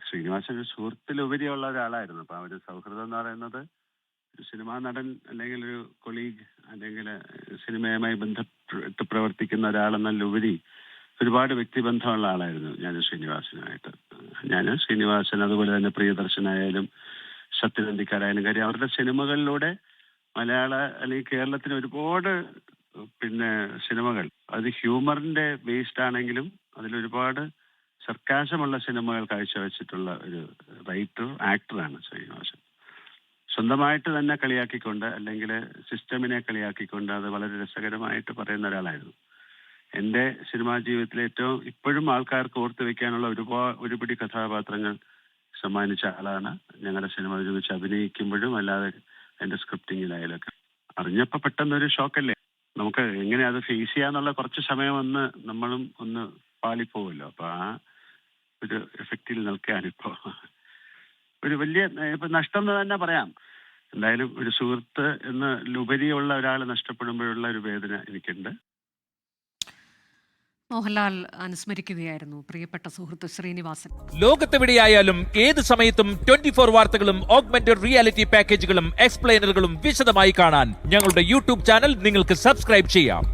ശ്രീനിവാസൻ ഒരു സുഹൃത്തിലുപരിയുള്ള ഒരാളായിരുന്നു. അപ്പൊ ആ ഒരു സൗഹൃദം എന്ന് പറയുന്നത് ഒരു സിനിമാ നടൻ അല്ലെങ്കിൽ ഒരു കൊളീഗ് അല്ലെങ്കിൽ സിനിമയുമായി ബന്ധപ്പെട്ട് പ്രവർത്തിക്കുന്ന ഒരാളെന്നല്ലുപരി ഒരുപാട് വ്യക്തിബന്ധമുള്ള ആളായിരുന്നു ഞാൻ ശ്രീനിവാസനുമായിട്ട്. ഞാൻ ശ്രീനിവാസൻ, അതുപോലെ തന്നെ പ്രിയദർശനായാലും സത്യനന്ദിക്കാരായാലും, കാര്യം അവരുടെ സിനിമകളിലൂടെ മലയാള അല്ലെങ്കിൽ കേരളത്തിന് ഒരുപാട് സിനിമകൾ അത് ഹ്യൂമറിന്റെ ബേസ്ഡ് ആണെങ്കിലും അതിലൊരുപാട് സർക്കാസമുള്ള സിനിമകൾ കാഴ്ചവെച്ചിട്ടുള്ള ഒരു റൈറ്റർ ആക്ടറാണ് ശ്രീനിവാസൻ. സ്വന്തമായിട്ട് തന്നെ കളിയാക്കിക്കൊണ്ട് അല്ലെങ്കിൽ സിസ്റ്റമിനെ കളിയാക്കിക്കൊണ്ട് അത് വളരെ രസകരമായിട്ട് പറയുന്ന ഒരാളായിരുന്നു. എൻ്റെ സിനിമാ ജീവിതത്തിലെ ഏറ്റവും ഇപ്പോഴും ആൾക്കാർക്ക് ഓർത്തു വെക്കാനുള്ള ഒരുപിടി കഥാപാത്രങ്ങൾ സമ്മാനിച്ച ആളാണ്. ഞങ്ങളുടെ സിനിമ ഒരുമിച്ച് അഭിനയിക്കുമ്പോഴും അല്ലാതെ എൻ്റെ സ്ക്രിപ്റ്റിങ്ങിലായാലൊക്കെ അറിഞ്ഞപ്പോൾ പെട്ടെന്നൊരു ഷോക്കല്ലേ. നമുക്ക് എങ്ങനെ അത് ഫേസ് ചെയ്യാന്നുള്ള കുറച്ച് സമയം നമ്മളും ഒന്ന് പാളിപ്പോവല്ലോ. അപ്പൊ ആ ഒരു എഫക്റ്റിൽ നിൽക്കാനിപ്പോ ഒരു വലിയ നഷ്ടം എന്ന് തന്നെ പറയാം. എന്തായാലും ഒരു സുഹൃത്ത് എന്നതിലുപരിയുള്ള ഒരാൾ നഷ്ടപ്പെടുമ്പോഴുള്ള ഒരു വേദന എനിക്കുണ്ട്. മോഹൻലാൽ അനുസ്മരിക്കുകയായിരുന്നു പ്രിയപ്പെട്ട സുഹൃത്ത് ശ്രീനിവാസൻ. ലോകത്തെവിടെയായാലും ഏത് സമയത്തും 24 വാർത്തകളും ഓഗ്മെന്റഡ് റിയാലിറ്റി പാക്കേജുകളും എക്സ്പ്ലെയിനറുകളും വിശദമായി കാണാൻ ഞങ്ങളുടെ യൂട്യൂബ് ചാനൽ നിങ്ങൾക്ക് സബ്സ്ക്രൈബ് ചെയ്യാം.